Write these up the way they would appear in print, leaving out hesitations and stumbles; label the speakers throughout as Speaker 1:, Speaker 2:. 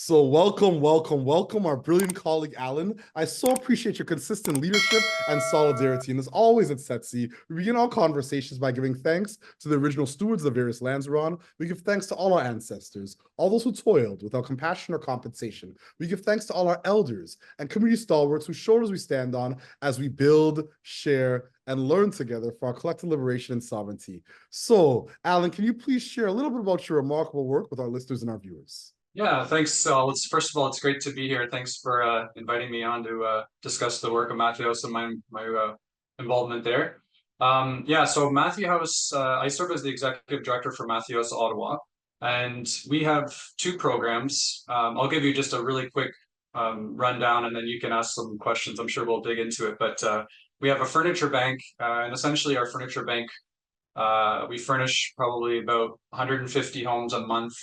Speaker 1: So welcome, our brilliant colleague, Allan. I so appreciate your consistent leadership and solidarity. And as always at Setsi, we begin our conversations by giving thanks to the original stewards of the various lands we're on. We give thanks to all our ancestors, all those who toiled without compassion or compensation. We give thanks to all our elders and community stalwarts whose shoulders we stand on as we build, share, and learn together for our collective liberation and sovereignty. So, Allan, can you please share a little bit about your remarkable work with our listeners and our viewers?
Speaker 2: Yeah, thanks. First of all, it's great to be here. Thanks for inviting me on to discuss the work of Matthew House and my involvement there. So Matthew House, I serve as the executive director for Matthew House Ottawa, and we have two programs. I'll give you just a really quick rundown, and then you can ask some questions. I'm sure we'll dig into it. But we have a furniture bank, and essentially our furniture bank. We furnish probably about 150 homes a month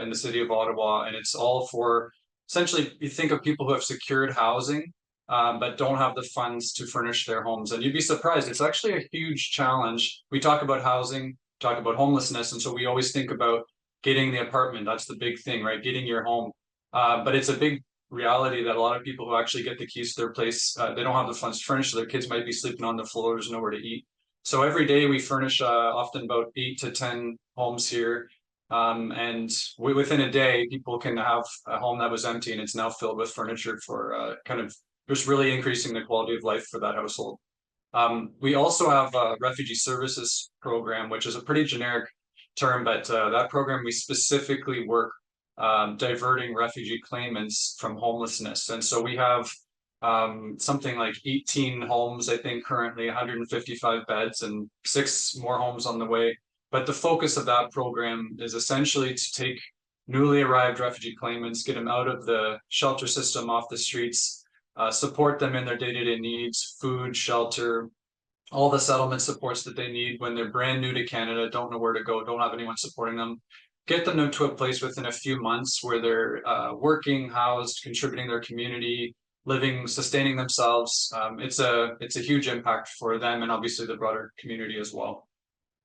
Speaker 2: in the city of Ottawa, and it's all for essentially, you think of people who have secured housing but don't have the funds to furnish their homes. And you'd be surprised, it's actually a huge challenge. We talk about housing, talk about homelessness, and so we always think about getting the apartment. That's the big thing, right? Getting your home. But it's a big reality that a lot of people who actually get the keys to their place, they don't have the funds to furnish, so their kids might be sleeping on the floor, there's nowhere to eat. So every day we furnish often about 8 to 10 homes here. And within a day, people can have a home that was empty and it's now filled with furniture for kind of just really increasing the quality of life for that household. We also have a refugee services program, which is a pretty generic term, but that program we specifically work diverting refugee claimants from homelessness. And so we have something like 18 homes, I think currently 155 beds and 6 more homes on the way. But the focus of that program is essentially to take newly arrived refugee claimants, get them out of the shelter system, off the streets, support them in their day-to-day needs, food, shelter, all the settlement supports that they need when they're brand new to Canada, don't know where to go, don't have anyone supporting them. Get them to a place within a few months where they're working, housed, contributing to their community, living, sustaining themselves. It's a huge impact for them and obviously the broader community as well.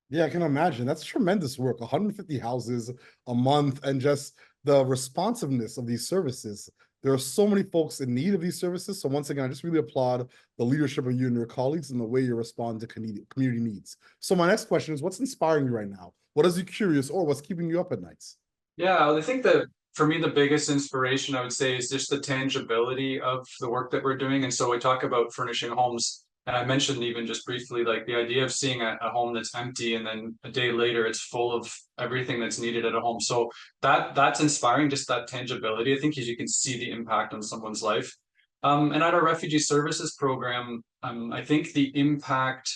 Speaker 1: Yeah, I can imagine. That's tremendous work. 150 houses a month and just the responsiveness of these services. There are so many folks in need of these services. So once again, I just really applaud the leadership of you and your colleagues and the way you respond to community needs. So my next question is, what's inspiring you right now? What has you curious or what's keeping you up at nights?
Speaker 2: Yeah, I think that for me, the biggest inspiration I would say is just the tangibility of the work that we're doing. And so we talk about furnishing homes. And I mentioned even just briefly, like the idea of seeing a home that's empty and then a day later it's full of everything that's needed at a home. So that's inspiring, just that tangibility, I think, as you can see the impact on someone's life. And at our refugee services program, I think the impact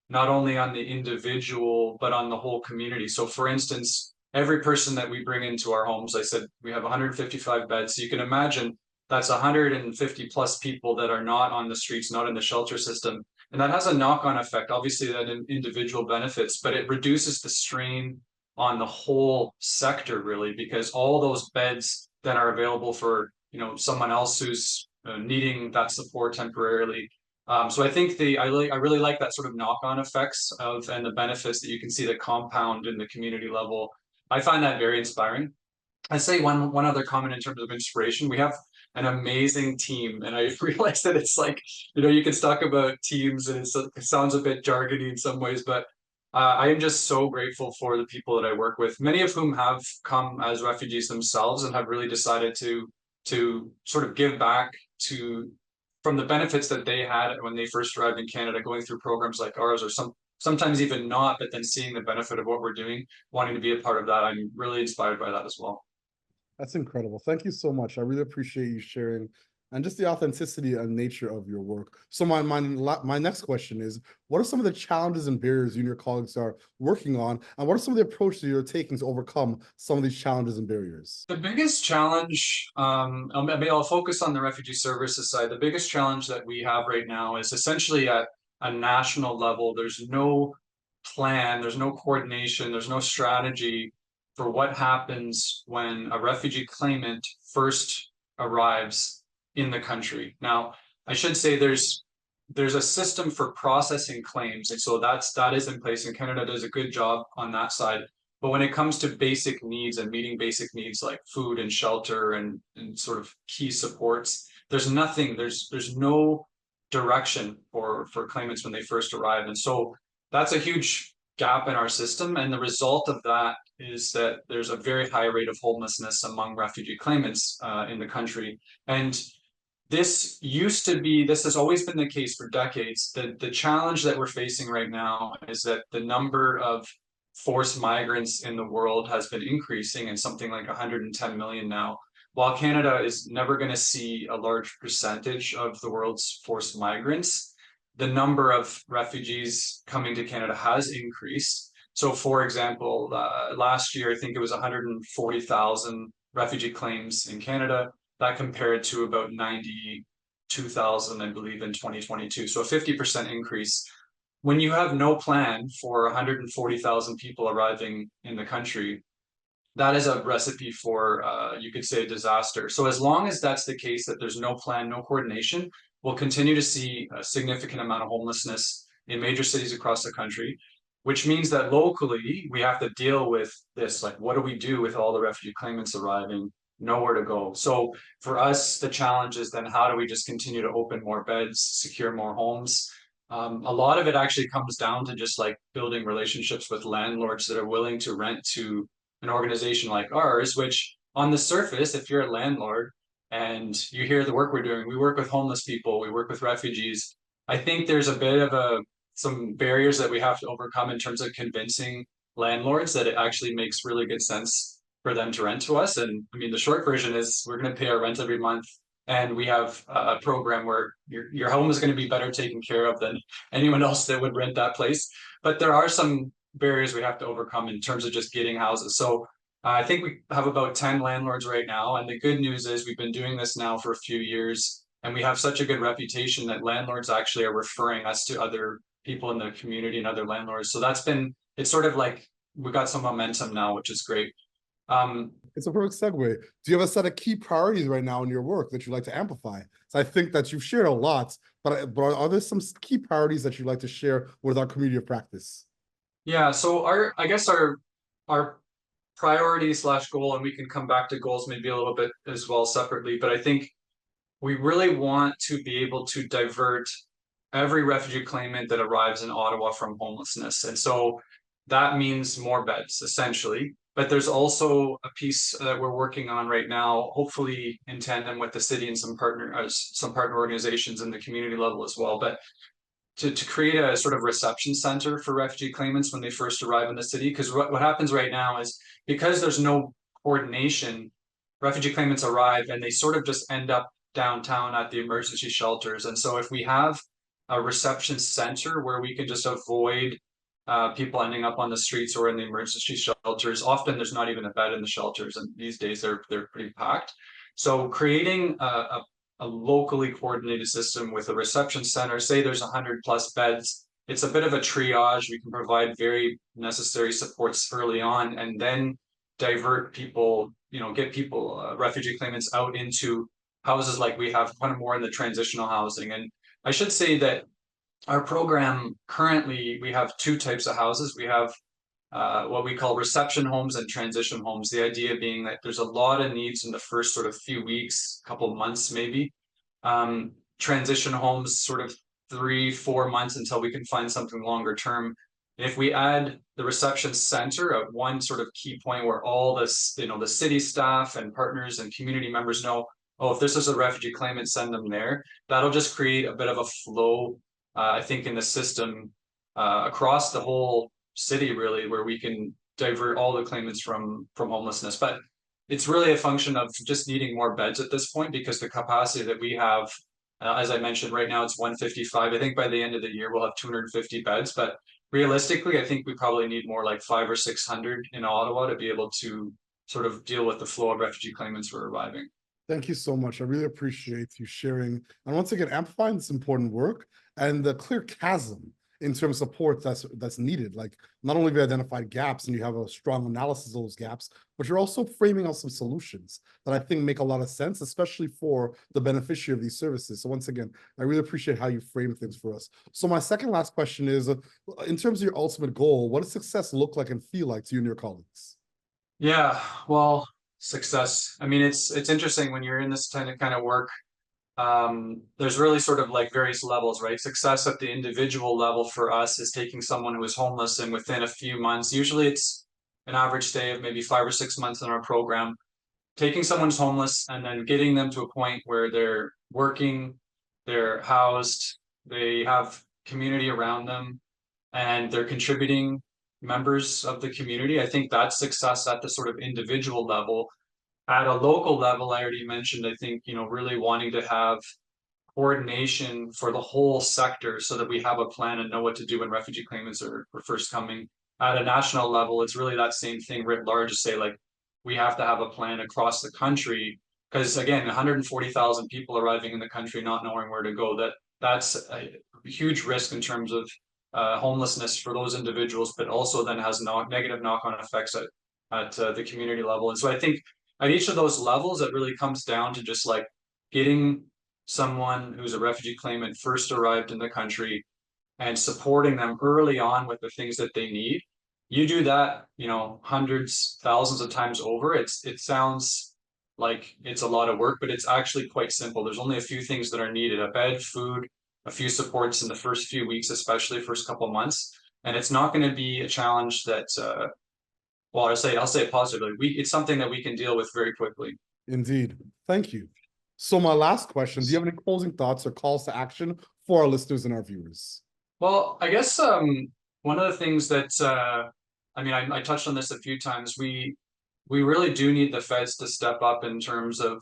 Speaker 2: not only on the individual, but on the whole community. So for instance, every person that we bring into our homes, I said we have 155 beds. So you can imagine that's 150 plus people that are not on the streets, not in the shelter system. And that has a knock-on effect. Obviously, that individual benefits, but it reduces the strain on the whole sector, really, because all those beds that are available for someone else who's needing that support temporarily. So I think I really like that sort of knock-on effects and the benefits that you can see that compound in the community level. I find that very inspiring. I say one other comment in terms of inspiration. We have an amazing team, and I realize that it's like, you can talk about teams and it sounds a bit jargony in some ways, but I am just so grateful for the people that I work with, many of whom have come as refugees themselves and have really decided to sort of give back from the benefits that they had when they first arrived in Canada, going through programs like ours, or sometimes even not, but then seeing the benefit of what we're doing, wanting to be a part of that. I'm really inspired by that as well.
Speaker 1: That's incredible. Thank you so much. I really appreciate you sharing and just the authenticity and nature of your work. So my next question is, what are some of the challenges and barriers you and your colleagues are working on? And what are some of the approaches you're taking to overcome some of these challenges and barriers?
Speaker 2: The biggest challenge, I'll focus on the refugee services side. The biggest challenge that we have right now is essentially at a national level. There's no plan, there's no coordination, there's no strategy for what happens when a refugee claimant first arrives in the country. Now, I should say there's a system for processing claims, and so that is in place, and Canada does a good job on that side. But when it comes to basic needs and meeting basic needs like food and shelter and sort of key supports, there's nothing, there's no direction for claimants when they first arrive. And so that's a huge gap in our system. And the result of that is that there's a very high rate of homelessness among refugee claimants in the country. And this has always been the case for decades. The challenge that we're facing right now is that the number of forced migrants in the world has been increasing, and something like 110 million now. While Canada is never going to see a large percentage of the world's forced migrants, the number of refugees coming to Canada has increased. So, for example, last year, I think it was 140,000 refugee claims in Canada. That compared to about 92,000, I believe, in 2022. So a 50% increase. When you have no plan for 140,000 people arriving in the country, that is a recipe for, you could say, a disaster. So as long as that's the case, that there's no plan, no coordination, we'll continue to see a significant amount of homelessness in major cities across the country, which means that locally we have to deal with this. Like, what do we do with all the refugee claimants arriving? Nowhere to go. So for us, the challenge is then how do we just continue to open more beds, secure more homes? A lot of it actually comes down to just like building relationships with landlords that are willing to rent to an organization like ours, which on the surface, if you're a landlord and you hear the work we're doing, we work with homeless people, we work with refugees. I think there's a bit of some barriers that we have to overcome in terms of convincing landlords that it actually makes really good sense for them to rent to us. And I mean, the short version is we're going to pay our rent every month. And we have a program where your home is going to be better taken care of than anyone else that would rent that place. But there are some barriers we have to overcome in terms of just getting houses. So I think we have about 10 landlords right now. And the good news is we've been doing this now for a few years. And we have such a good reputation that landlords actually are referring us to other people in the community and other landlords. So it's sort of like we got some momentum now, which is great.
Speaker 1: It's a perfect segue. Do you have a set of key priorities right now in your work that you'd like to amplify? So I think that you've shared a lot, but are there some key priorities that you'd like to share with our community of practice?
Speaker 2: Yeah, so I guess our priority / goal, and we can come back to goals maybe a little bit as well separately, but I think we really want to be able to divert every refugee claimant that arrives in Ottawa from homelessness. And so that means more beds, essentially. But there's also a piece that we're working on right now, hopefully in tandem with the city and some partner organizations in the community level as well. But to create a sort of reception center for refugee claimants when they first arrive in the city. Because what happens right now is because there's no coordination, refugee claimants arrive and they sort of just end up downtown at the emergency shelters. And so if we have a reception center where we can just avoid people ending up on the streets or in the emergency shelters. Often there's not even a bed in the shelters, and these days they're pretty packed. So creating a locally coordinated system with a reception center, say there's 100+ beds, it's a bit of a triage. We can provide very necessary supports early on, and then divert people, get people, refugee claimants out into houses like we have, kind of more in the transitional housing. And I should say that our program currently, we have two types of houses. We have what we call reception homes and transition homes. The idea being that there's a lot of needs in the first sort of few weeks, couple of months maybe. Transition homes sort of 3-4 months until we can find something longer term. And if we add the reception center at one sort of key point where all this, the city staff and partners and community members know, oh, if this is a refugee claimant, send them there. That'll just create a bit of a flow, I think, in the system across the whole city, really, where we can divert all the claimants from homelessness. But it's really a function of just needing more beds at this point, because the capacity that we have, as I mentioned, right now it's 155. I think by the end of the year we'll have 250 beds. But realistically, I think we probably need more like 500 or 600 in Ottawa to be able to sort of deal with the flow of refugee claimants who are arriving.
Speaker 1: Thank you so much. I really appreciate you sharing and once again amplifying this important work and the clear chasm in terms of support that's needed. Like, not only have you identified gaps and you have a strong analysis of those gaps, but you're also framing out some solutions that I think make a lot of sense, especially for the beneficiary of these services. So once again, I really appreciate how you frame things for us. So my second last question is, in terms of your ultimate goal, what does success look like and feel like to you and your colleagues?
Speaker 2: Yeah, well, success. I mean, it's interesting when you're in this kind of work. There's really sort of like various levels, right? Success at the individual level for us is taking someone who is homeless, and within a few months, usually it's an average stay of maybe 5 or 6 months in our program, taking someone's homeless and then getting them to a point where they're working, they're housed, they have community around them, and they're contributing members of the community. I think that's success at the sort of individual level. At a local level, I already mentioned, I think, really wanting to have coordination for the whole sector so that we have a plan and know what to do when refugee claimants are first coming. At a national level, it's really that same thing writ large to say, like, we have to have a plan across the country. Because again, 140,000 people arriving in the country not knowing where to go, that's a huge risk in terms of homelessness for those individuals, but also then has negative knock-on effects at the community level. And so I think at each of those levels, it really comes down to just like getting someone who's a refugee claimant first arrived in the country and supporting them early on with the things that they need. You do that, hundreds, thousands of times over. It sounds like it's a lot of work, but it's actually quite simple. There's only a few things that are needed: a bed, food, a few supports in the first few weeks, especially first couple months. And it's not going to be a challenge that, well, I'll say it positively. It's something that we can deal with very quickly.
Speaker 1: Indeed. Thank you. So my last question, do you have any closing thoughts or calls to action for our listeners and our viewers?
Speaker 2: Well, I guess one of the things that I mean, I touched on this a few times. We really do need the feds to step up in terms of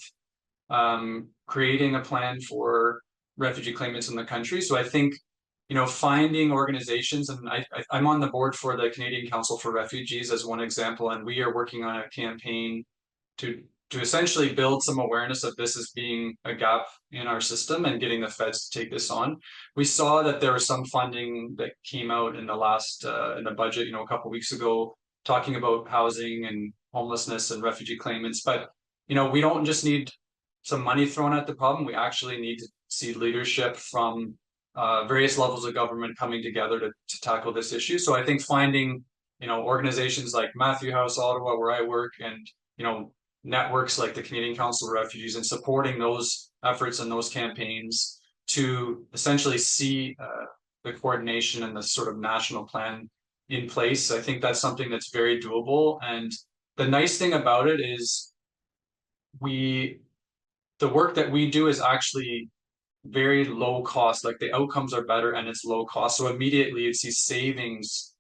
Speaker 2: creating a plan for refugee claimants in the country. So I think, finding organizations, and I'm on the board for the Canadian Council for Refugees as one example, and we are working on a campaign to essentially build some awareness of this as being a gap in our system and getting the feds to take this on. We saw that there was some funding that came out in the last in the budget, a couple of weeks ago, talking about housing and homelessness and refugee claimants. But we don't just need some money thrown at the problem. We actually need to see leadership from various levels of government coming together to tackle this issue. So I think finding organizations like Matthew House Ottawa, where I work, and networks like the Canadian Council of Refugees, and supporting those efforts and those campaigns to essentially see the coordination and the sort of national plan in place. I think that's something that's very doable. And the nice thing about it is the work that we do is actually very low cost. Like, the outcomes are better and it's low cost. So immediately it sees savings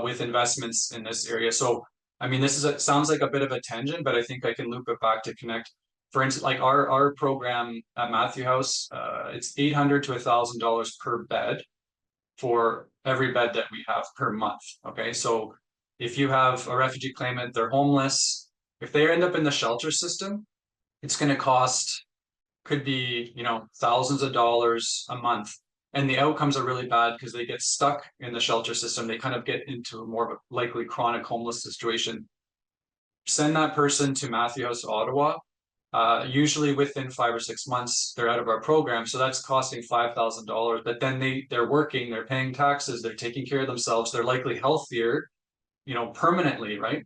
Speaker 2: with investments in this area. So I mean, it sounds like a bit of a tangent, but I think I can loop it back to connect. For instance, like our program at Matthew House, it's $800 to $1,000 per bed for every bed that we have per month. Okay, so if you have a refugee claimant, they're homeless, if they end up in the shelter system, it's going to cost, could be, thousands of dollars a month. And the outcomes are really bad because they get stuck in the shelter system. They kind of get into more of a likely chronic homeless situation. Send that person to Matthew House Ottawa. Usually within 5 or 6 months, they're out of our program. So that's costing $5,000. But then they're working, they're paying taxes, they're taking care of themselves, they're likely healthier, permanently, right?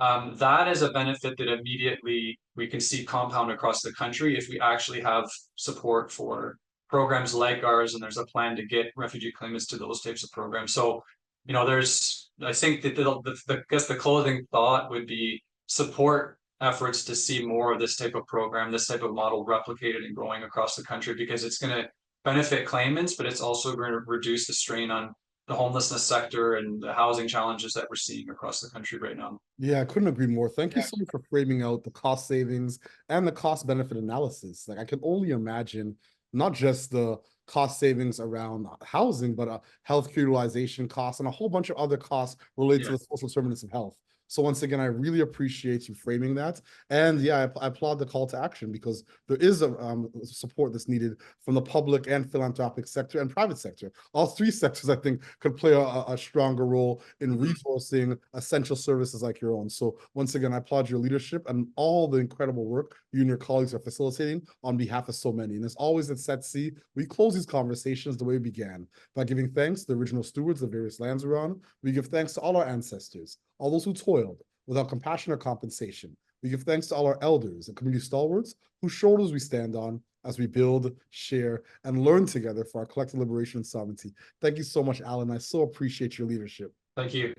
Speaker 2: That is a benefit that immediately we can see compound across the country if we actually have support for programs like ours, and there's a plan to get refugee claimants to those types of programs. So, I think that I guess the closing thought would be support efforts to see more of this type of program, this type of model replicated and growing across the country, because it's going to benefit claimants, but it's also going to reduce the strain on the homelessness sector and the housing challenges that we're seeing across the country right now.
Speaker 1: Yeah, I couldn't agree more. Thank you so much for framing out the cost savings and the cost benefit analysis. Like, I can only imagine not just the cost savings around housing, but healthcare utilization costs and a whole bunch of other costs related to the social determinants of health. So once again, I really appreciate you framing that. And yeah, I applaud the call to action, because there is a support that's needed from the public and philanthropic sector and private sector. All three sectors, I think, could play a stronger role in resourcing essential services like your own. So once again, I applaud your leadership and all the incredible work you and your colleagues are facilitating on behalf of so many. And as always at Setsi, we close these conversations the way we began, by giving thanks to the original stewards of various lands we're on. We give thanks to all our ancestors, all those who toiled without compassion or compensation. We give thanks to all our elders and community stalwarts whose shoulders we stand on as we build, share, and learn together for our collective liberation and sovereignty. Thank you so much, Allan. I so appreciate your leadership.
Speaker 2: Thank you.